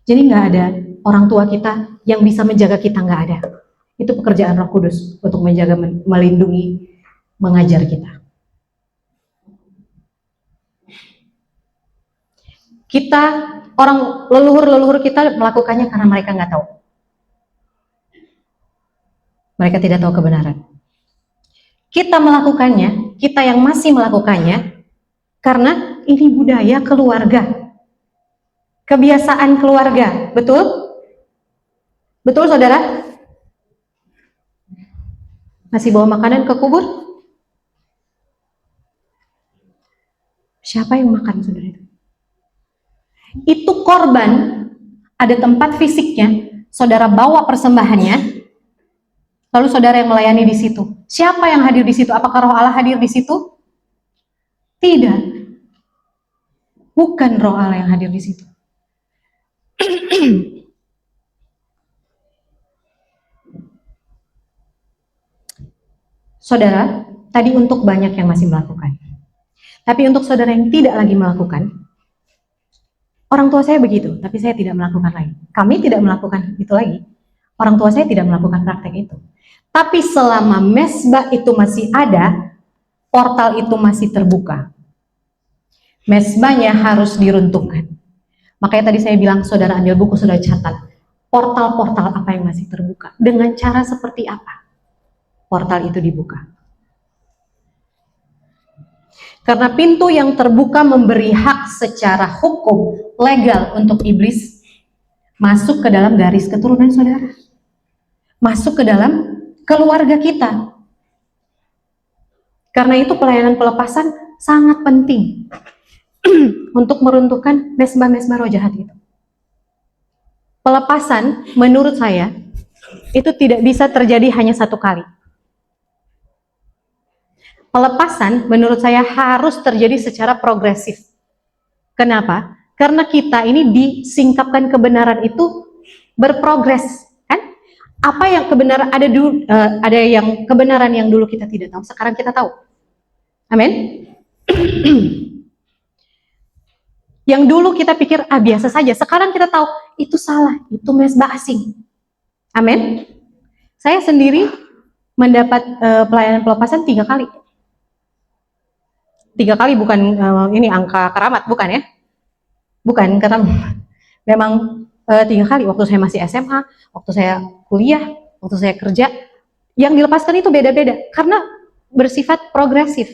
[SPEAKER 1] Jadi gak ada orang tua kita yang bisa menjaga kita, gak ada. Itu pekerjaan Roh Kudus untuk menjaga, melindungi, mengajar kita. Kita, orang leluhur-leluhur kita melakukannya karena mereka nggak tahu. Mereka tidak tahu kebenaran. Kita melakukannya, kita yang masih melakukannya, karena ini budaya keluarga. Kebiasaan keluarga, betul? Betul saudara? Masih bawa makanan ke kubur? Siapa yang makan saudara itu? Itu korban, ada tempat fisiknya, saudara bawa persembahannya, lalu saudara yang melayani di situ. Siapa yang hadir di situ? Apakah Roh Allah hadir di situ? Tidak. Bukan Roh Allah yang hadir di situ. Saudara, tadi untuk banyak yang masih melakukan. Tapi untuk saudara yang tidak lagi melakukan, orang tua saya begitu, tapi saya tidak melakukan lagi. Kami tidak melakukan itu lagi. Orang tua saya tidak melakukan praktek itu. Tapi selama mesbah itu masih ada, portal itu masih terbuka. Mesbahnya harus diruntuhkan. Makanya tadi saya bilang, saudara ambil buku, saudara catat. Portal-portal apa yang masih terbuka? Dengan cara seperti apa portal itu dibuka? Karena pintu yang terbuka memberi hak secara hukum legal untuk iblis masuk ke dalam garis keturunan saudara, masuk ke dalam keluarga kita. Karena itu pelayanan pelepasan sangat penting untuk meruntuhkan mesbah-mesbah roh jahat itu. Pelepasan menurut saya itu tidak bisa terjadi hanya satu kali. Pelepasan menurut saya harus terjadi secara progresif. Kenapa? Karena kita ini disingkapkan kebenaran itu berprogres, kan? Apa yang kebenaran ada yang kebenaran yang dulu kita tidak tahu, sekarang kita tahu. Amin. Yang dulu kita pikir biasa saja, sekarang kita tahu itu salah, itu mesbah asing. Amin. Saya sendiri mendapat pelayanan pelepasan 3 kali. 3 kali bukan ini angka keramat, bukan ya? Bukan, karena memang 3 kali. Waktu saya masih SMA, waktu saya kuliah, waktu saya kerja, yang dilepaskan itu beda-beda karena bersifat progresif.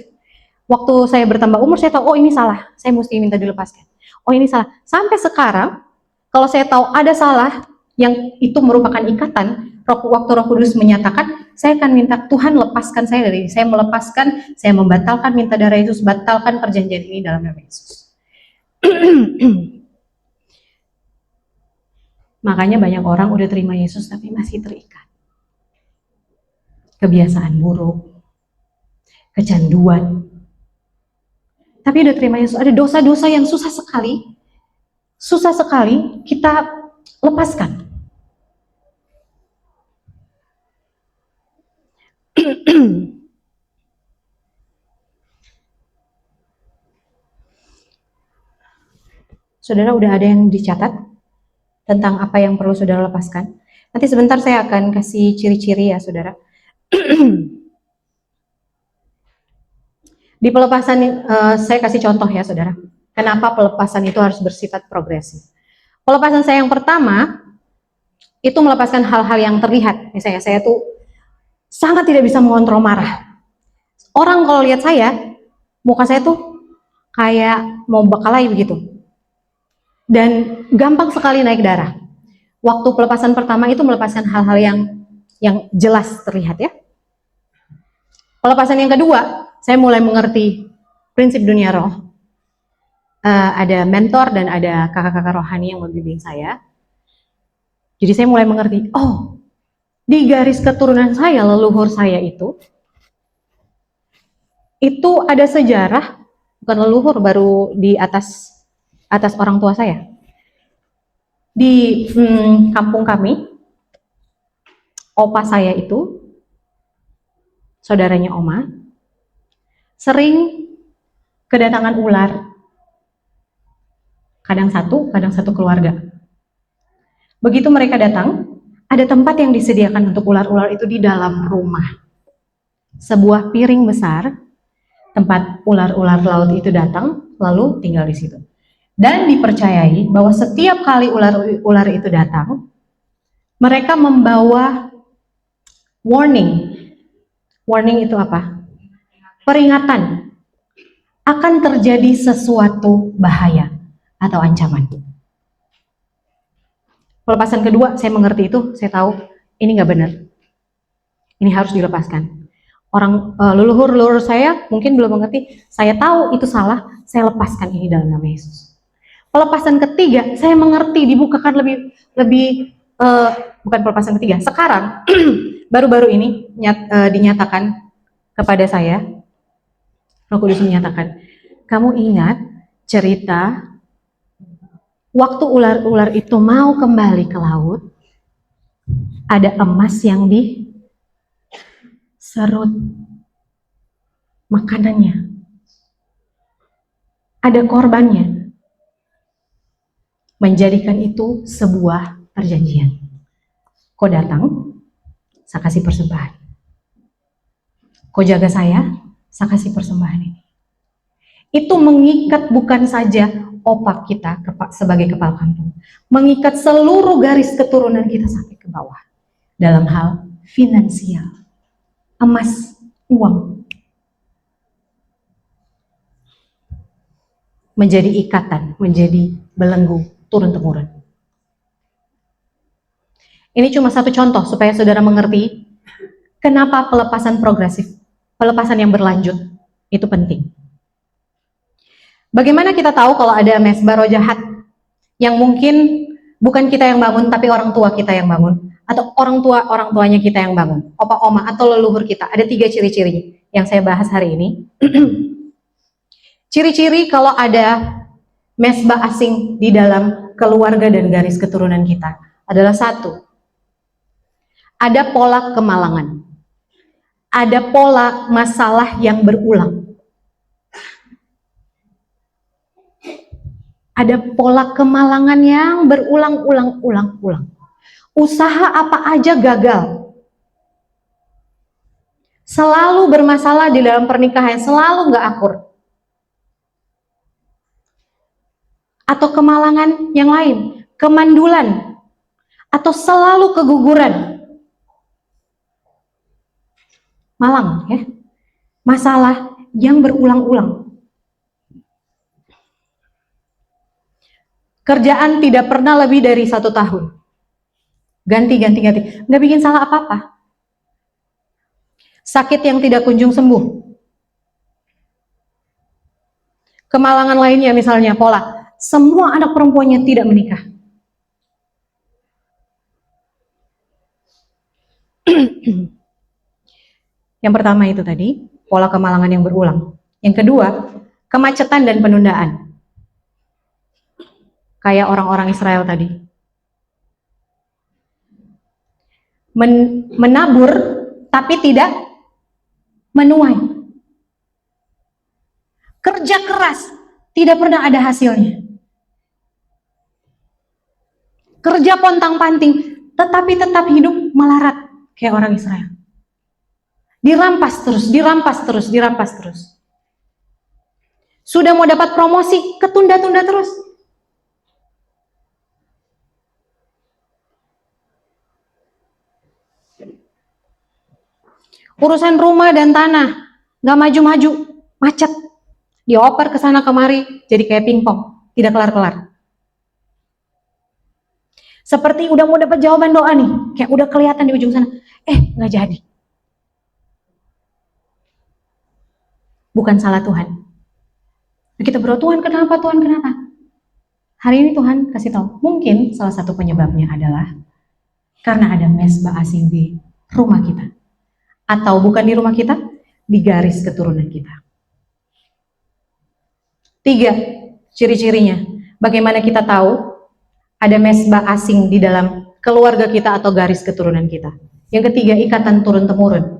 [SPEAKER 1] Waktu saya bertambah umur, saya tahu, oh ini salah, saya mesti minta dilepaskan. Oh ini salah. Sampai sekarang, kalau saya tahu ada salah, yang itu merupakan ikatan, waktu Roh Kudus menyatakan, saya akan minta Tuhan lepaskan saya dari ini. Saya melepaskan, saya membatalkan, minta darah Yesus, batalkan perjanjian ini dalam nama Yesus. Makanya banyak orang udah terima Yesus tapi masih terikat. Kebiasaan buruk, kecanduan. Tapi udah terima Yesus, ada dosa-dosa yang susah sekali kita lepaskan. Saudara udah ada yang dicatat tentang apa yang perlu saudara lepaskan? Nanti sebentar saya akan kasih ciri-ciri ya saudara. Di pelepasan saya kasih contoh ya saudara. Kenapa pelepasan itu harus bersifat progresif? Pelepasan saya yang pertama itu melepaskan hal-hal yang terlihat. Misalnya saya tuh sangat tidak bisa mengontrol marah. Orang kalau lihat saya, muka saya tuh kayak mau bekalai begitu. Dan gampang sekali naik darah. Waktu pelepasan pertama itu melepaskan hal-hal yang jelas terlihat ya. Pelepasan yang kedua, saya mulai mengerti prinsip dunia roh, ada mentor dan ada kakak-kakak rohani yang membimbing saya. Jadi saya mulai mengerti, oh, di garis keturunan saya, leluhur saya itu ada sejarah, bukan leluhur, baru di atas orang tua saya. Di kampung kami, opa saya itu, saudaranya oma, sering kedatangan ular, kadang satu keluarga. Begitu mereka datang, ada tempat yang disediakan untuk ular-ular itu di dalam rumah. Sebuah piring besar, tempat ular-ular laut itu datang, lalu tinggal di situ. Dan dipercayai bahwa setiap kali ular itu datang, mereka membawa warning. Warning itu apa? Peringatan akan terjadi sesuatu bahaya atau ancaman. Pelepasan kedua, saya mengerti itu, saya tahu ini nggak benar. Ini harus dilepaskan. Leluhur saya mungkin belum mengerti, saya tahu itu salah, saya lepaskan ini dalam nama Yesus. Pelepasan ketiga, saya mengerti, dibukakan lebih bukan pelepasan ketiga. Sekarang baru-baru ini dinyatakan kepada saya, Roh Kudus menyatakan, kamu ingat cerita waktu ular-ular itu mau kembali ke laut, ada emas yang diserut makanannya, ada korbannya. Menjadikan itu sebuah perjanjian. Kau datang, saya kasih persembahan. Kau jaga saya kasih persembahan ini. Itu mengikat bukan saja opak kita sebagai kepala kampung, mengikat seluruh garis keturunan kita sampai ke bawah. Dalam hal finansial, emas, uang. Menjadi ikatan, menjadi belenggu turun-temurun. Ini cuma satu contoh supaya saudara mengerti kenapa pelepasan progresif, pelepasan yang berlanjut itu penting. Bagaimana kita tahu kalau ada mesbah roh jahat yang mungkin bukan kita yang bangun tapi orang tua kita yang bangun, atau orang tuanya kita yang bangun, opa oma atau leluhur kita? Ada 3 ciri-ciri yang saya bahas hari ini. Ciri-ciri kalau ada mesbah asing di dalam keluarga dan garis keturunan kita adalah 1, ada pola kemalangan, ada pola masalah yang berulang, ada pola kemalangan yang berulang-ulang. Usaha apa aja gagal, selalu bermasalah di dalam pernikahan, selalu nggak akur. Atau kemalangan yang lain, kemandulan, atau selalu keguguran. Malang ya, masalah yang berulang-ulang. Kerjaan tidak pernah lebih dari 1 tahun. Ganti, nggak bikin salah apa-apa. Sakit yang tidak kunjung sembuh. Kemalangan lainnya misalnya pola, semua anak perempuannya tidak menikah. Yang pertama itu tadi, pola kemalangan yang berulang. Yang kedua, kemacetan dan penundaan. Kayak orang-orang Israel tadi. Menabur, tapi tidak menuai. Kerja keras, tidak pernah ada hasilnya. Kerja pontang-panting, tetapi tetap hidup melarat kayak orang Israel. Dirampas terus. Sudah mau dapat promosi, ketunda-tunda terus. Urusan rumah dan tanah, nggak maju-maju, macet. Dioper ke sana kemari, jadi kayak pingpong, tidak kelar-kelar. Seperti udah mau dapat jawaban doa nih, kayak udah kelihatan di ujung sana, nggak jadi. Bukan salah Tuhan. Kita berdoa, Tuhan kenapa, Tuhan kenapa? Hari ini Tuhan kasih tahu, mungkin salah satu penyebabnya adalah karena ada mezbah asing di rumah kita. Atau bukan di rumah kita, di garis keturunan kita. 3 ciri-cirinya. Bagaimana kita tahu ada mezbah asing di dalam keluarga kita atau garis keturunan kita? Yang ketiga, ikatan turun-temurun.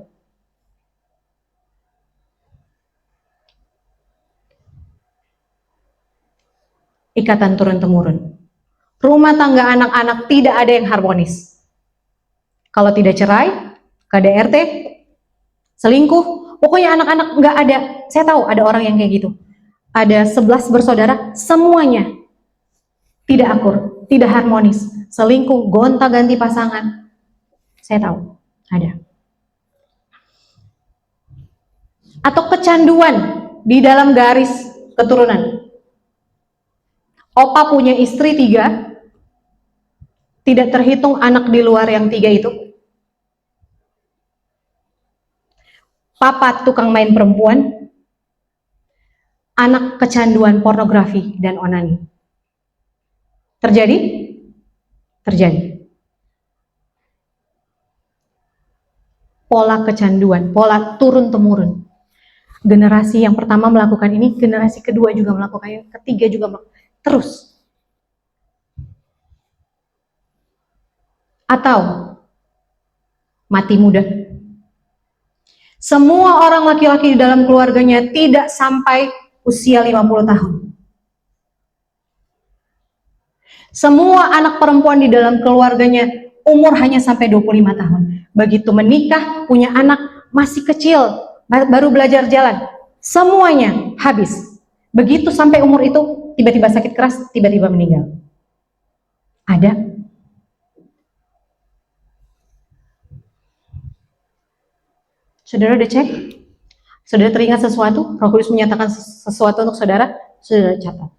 [SPEAKER 1] Ikatan turun-temurun. Rumah tangga anak-anak tidak ada yang harmonis. Kalau tidak cerai, KDRT, selingkuh, pokoknya anak-anak nggak ada. Saya tahu ada orang yang kayak gitu. Ada 11 bersaudara, semuanya tidak akur, tidak harmonis, selingkuh, gonta-ganti pasangan. Saya tahu, ada. Atau kecanduan di dalam garis keturunan. Opa punya istri 3, tidak terhitung anak di luar yang 3 itu. Papa tukang main perempuan, anak kecanduan pornografi dan onani. Terjadi? Terjadi. Pola kecanduan, pola turun-temurun. Generasi yang pertama melakukan ini, generasi kedua juga melakukannya, ketiga juga melakukan. Terus. Atau mati muda. Semua orang laki-laki di dalam keluarganya tidak sampai usia 50 tahun. Semua anak perempuan di dalam keluarganya umur hanya sampai 25 tahun. Begitu menikah, punya anak masih kecil, baru belajar jalan. Semuanya habis. Begitu sampai umur itu, tiba-tiba sakit keras, tiba-tiba meninggal. Ada. Saudara udah cek? Saudara teringat sesuatu? Roh Kudus menyatakan sesuatu untuk saudara? Saudara catat.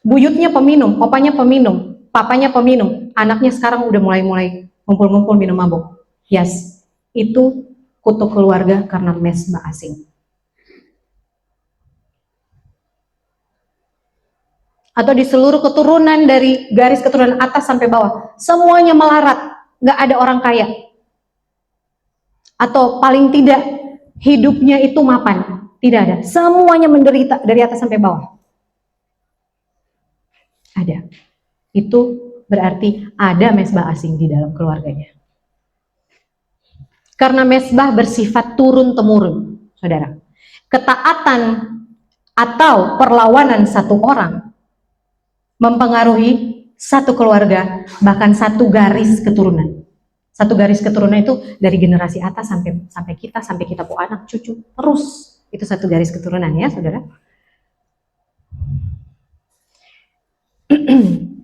[SPEAKER 1] Buyutnya peminum, opanya peminum, papanya peminum, anaknya sekarang udah mulai ngumpul-ngumpul minum mabuk. Yes, itu kutuk keluarga karena mezbah asing. Atau di seluruh keturunan dari garis keturunan atas sampai bawah, semuanya melarat, nggak ada orang kaya. Atau paling tidak hidupnya itu mapan, tidak ada. Semuanya menderita dari atas sampai bawah. Ada. Itu berarti ada mezbah asing di dalam keluarganya. Karena mezbah bersifat turun-temurun, saudara. Ketaatan atau perlawanan satu orang mempengaruhi satu keluarga, bahkan satu garis keturunan. Satu garis keturunan itu dari generasi atas sampai kita punya anak, cucu, terus. Itu satu garis keturunan ya, saudara.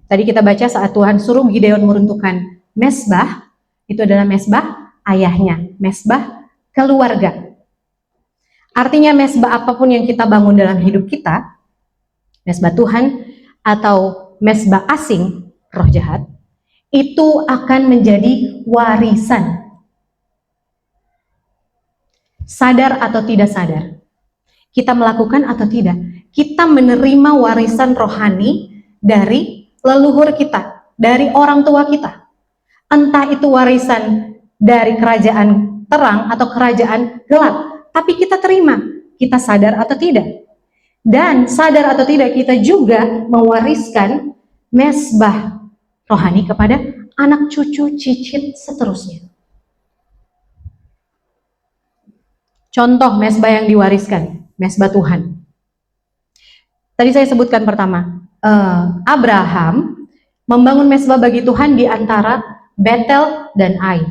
[SPEAKER 1] Tadi kita baca saat Tuhan suruh Gideon meruntuhkan mezbah, itu adalah mezbah ayahnya, mezbah keluarga. Artinya mezbah apapun yang kita bangun dalam hidup kita, mezbah Tuhan atau mezbah asing, roh jahat, itu akan menjadi warisan. Sadar atau tidak sadar, kita melakukan atau tidak, kita menerima warisan rohani dari leluhur kita, dari orang tua kita. Entah itu warisan dari kerajaan terang atau kerajaan gelap, tapi kita terima, kita sadar atau tidak. Dan sadar atau tidak, kita juga mewariskan mezbah rohani kepada anak cucu, cicit, seterusnya. Contoh mezbah yang diwariskan, mezbah Tuhan. Tadi saya sebutkan pertama, Abraham membangun mezbah bagi Tuhan di antara Betel dan Ai.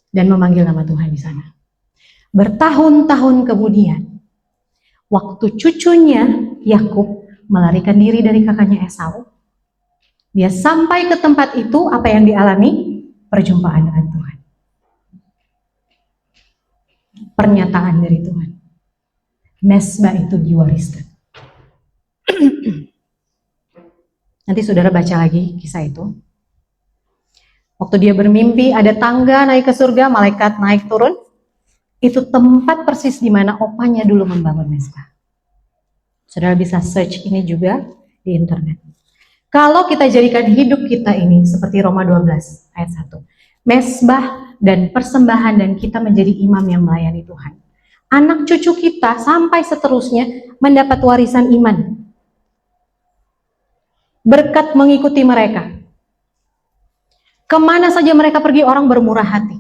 [SPEAKER 1] Dan memanggil nama Tuhan di sana. Bertahun-tahun kemudian, waktu cucunya Yakub melarikan diri dari kakaknya Esau, dia sampai ke tempat itu, apa yang dialami? Perjumpaan dengan Tuhan. Pernyataan dari Tuhan. Mezbah itu diwariskan. Nanti saudara baca lagi kisah itu. Waktu dia bermimpi ada tangga naik ke surga, malaikat naik turun. Itu tempat persis di mana opanya dulu membangun mezbah. Saudara bisa search ini juga di internet. Kalau kita jadikan hidup kita ini seperti Roma 12 ayat 1. Mezbah dan persembahan dan kita menjadi imam yang melayani Tuhan. Anak cucu kita sampai seterusnya mendapat warisan iman. Berkat mengikuti mereka. Kemana saja mereka pergi orang bermurah hati.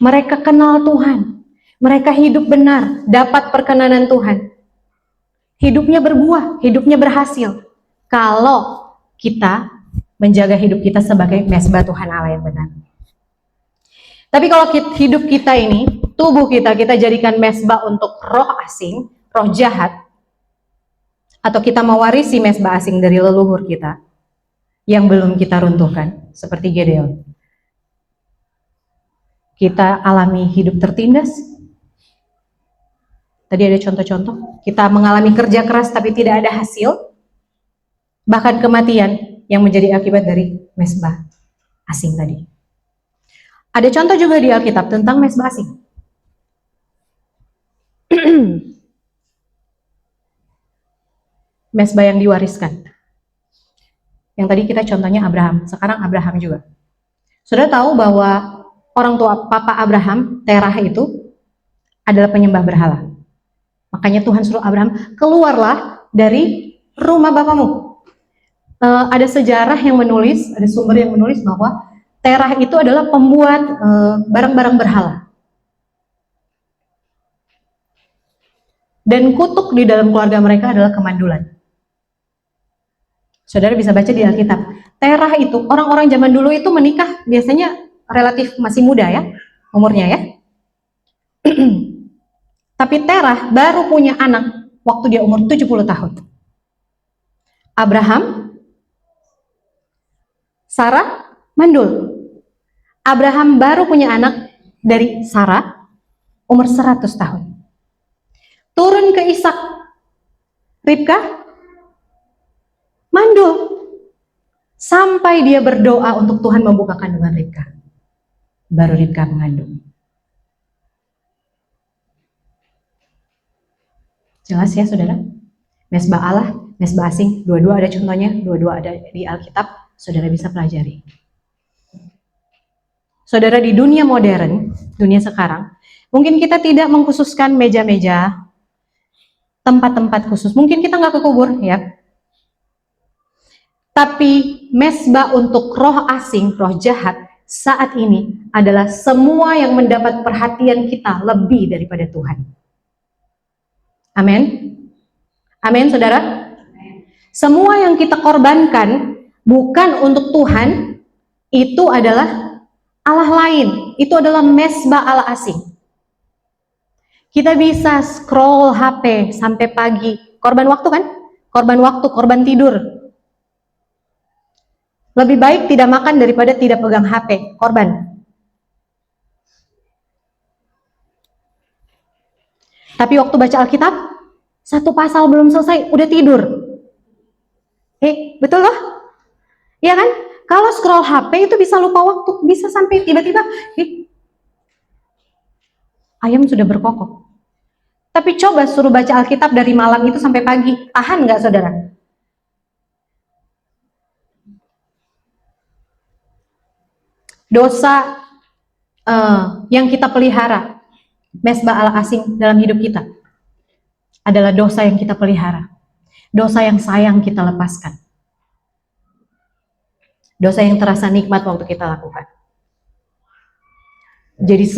[SPEAKER 1] Mereka kenal Tuhan. Mereka hidup benar, dapat perkenanan Tuhan. Hidupnya berbuah, hidupnya berhasil. Kalau kita menjaga hidup kita sebagai mezbah Tuhan Allah yang benar. Tapi kalau hidup kita ini, tubuh kita jadikan mezbah untuk roh asing, roh jahat, atau kita mewarisi mezbah asing dari leluhur kita, yang belum kita runtuhkan, seperti Gedeon. Kita alami hidup tertindas. Tadi ada contoh-contoh. Kita mengalami kerja keras tapi tidak ada hasil. Bahkan kematian yang menjadi akibat dari mezbah asing tadi. Ada contoh juga di Alkitab tentang mezbah asing. Mezbah yang diwariskan. Yang tadi kita contohnya Abraham, sekarang Abraham juga. Sudah tahu bahwa orang tua papa Abraham, Terah itu adalah penyembah berhala. Makanya Tuhan suruh Abraham, keluarlah dari rumah bapamu. Ada sejarah yang menulis, ada sumber yang menulis bahwa Terah itu adalah pembuat barang-barang berhala. Dan kutuk di dalam keluarga mereka adalah kemandulan. Saudara bisa baca di Alkitab. Terah itu, orang-orang zaman dulu itu menikah biasanya relatif masih muda ya, umurnya ya. Tapi Terah baru punya anak waktu dia umur 70 tahun. Abraham, Sarah, mandul. Abraham baru punya anak dari Sarah, umur 100 tahun. Turun ke Ishak, Ribka, mandul. Sampai dia berdoa untuk Tuhan membuka kandungan Ribka. Baru Ribka mengandung. Jelas ya saudara? Mezbah Allah, mezbah asing, dua-dua ada contohnya, dua-dua ada di Alkitab, saudara bisa pelajari. Saudara, di dunia modern, dunia sekarang, mungkin kita tidak mengkhususkan meja-meja, tempat-tempat khusus. Mungkin kita nggak ke kubur, ya. Tapi mezbah untuk roh asing, roh jahat, saat ini adalah semua yang mendapat perhatian kita lebih daripada Tuhan. Amin. Amin, saudara. Semua yang kita korbankan bukan untuk Tuhan, itu adalah Allah lain. Itu adalah mezbah Allah asing. Kita bisa scroll HP sampai pagi. Korban waktu kan? Korban waktu, korban tidur. Lebih baik tidak makan daripada tidak pegang HP. Korban. Tapi waktu baca Alkitab, satu pasal belum selesai, udah tidur. Betul loh? Iya kan? Kalau scroll HP itu bisa lupa waktu, bisa sampai tiba-tiba, ayam sudah berkokok. Tapi coba suruh baca Alkitab dari malam itu sampai pagi, tahan nggak saudara? Dosa yang kita pelihara, mezbah Allah asing dalam hidup kita, adalah dosa yang kita pelihara. Dosa yang sayang kita lepaskan. Dosa yang terasa nikmat waktu kita lakukan. Jadi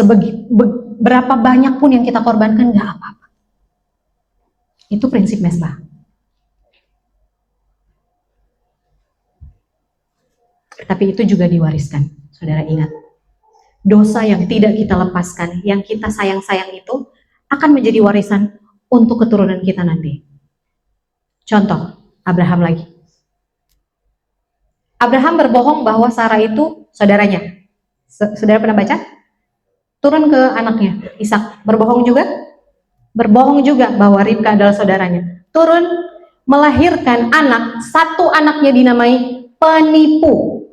[SPEAKER 1] berapa banyak pun yang kita korbankan nggak apa-apa. Itu prinsip mezbah. Tapi itu juga diwariskan. Saudara ingat, dosa yang tidak kita lepaskan, yang kita sayang-sayang itu akan menjadi warisan untuk keturunan kita nanti. Contoh, Abraham lagi. Abraham berbohong bahwa Sarah itu saudaranya. Saudara pernah baca? Turun ke anaknya, Ishak. Berbohong juga? Berbohong juga bahwa Ribka adalah saudaranya. Turun melahirkan anak, satu anaknya dinamai penipu.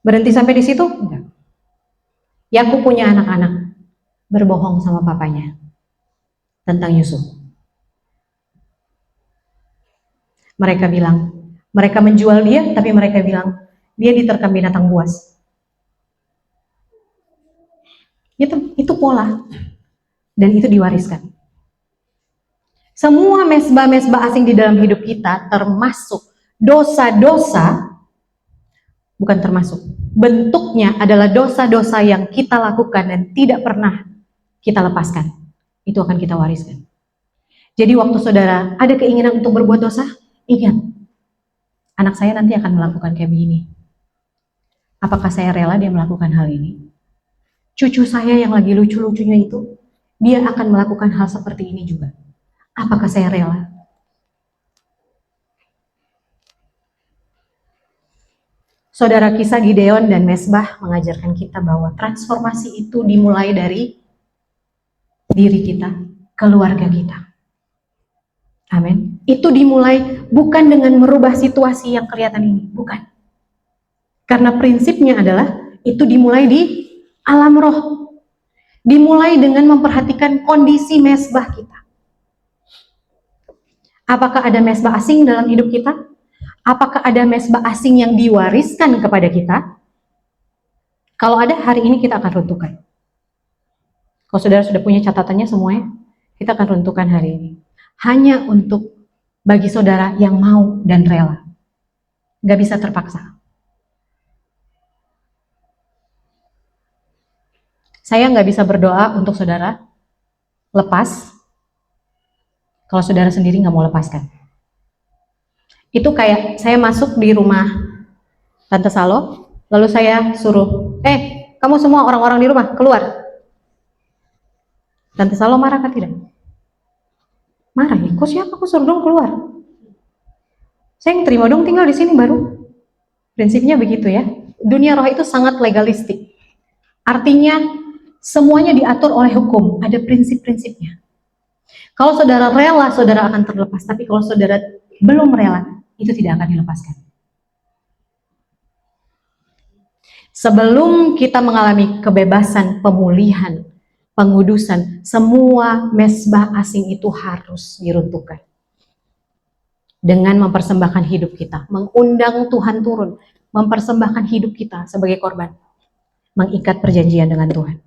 [SPEAKER 1] Berhenti sampai di situ? Enggak. Yakub punya anak-anak, berbohong sama papanya tentang Yusuf. Mereka bilang, mereka menjual dia, tapi mereka bilang, dia diterkam binatang buas. Itu pola. Dan itu diwariskan. Semua mesbah-mesbah asing di dalam hidup kita, termasuk dosa-dosa, bukan termasuk, bentuknya adalah dosa-dosa yang kita lakukan dan tidak pernah kita lepaskan. Itu akan kita wariskan. Jadi waktu saudara ada keinginan untuk berbuat dosa, ingat, anak saya nanti akan melakukan kayak begini. Apakah saya rela dia melakukan hal ini? Cucu saya yang lagi lucu-lucunya itu, dia akan melakukan hal seperti ini juga. Apakah saya rela? Saudara, kisah Gideon dan Mesbah mengajarkan kita bahwa transformasi itu dimulai dari diri kita, keluarga kita. Amin. Itu dimulai bukan dengan merubah situasi yang kelihatan ini, bukan. Karena prinsipnya adalah itu dimulai di alam roh. Dimulai dengan memperhatikan kondisi mesbah kita. Apakah ada mesbah asing dalam hidup kita? Apakah ada mesbah asing yang diwariskan kepada kita? Kalau ada, hari ini kita akan runtuhkan. Kalau saudara sudah punya catatannya semuanya, kita akan runtuhkan hari ini. Hanya untuk bagi saudara yang mau dan rela. Gak bisa terpaksa. Saya nggak bisa berdoa untuk saudara lepas kalau saudara sendiri nggak mau lepaskan. Itu kayak saya masuk di rumah Tante Salo, lalu saya suruh, kamu semua orang-orang di rumah keluar. Tante Salo marah kan tidak? Marah ya, kok siapa aku suruh dong keluar? Saya yang terima dong tinggal di sini baru. Prinsipnya begitu ya. Dunia roh itu sangat legalistik. Artinya semuanya diatur oleh hukum, ada prinsip-prinsipnya. Kalau saudara rela, saudara akan terlepas. Tapi kalau saudara belum rela, itu tidak akan dilepaskan. Sebelum kita mengalami kebebasan, pemulihan, pengudusan, semua mesbah asing itu harus diruntuhkan. Dengan mempersembahkan hidup kita, mengundang Tuhan turun, mempersembahkan hidup kita sebagai korban, mengikat perjanjian dengan Tuhan.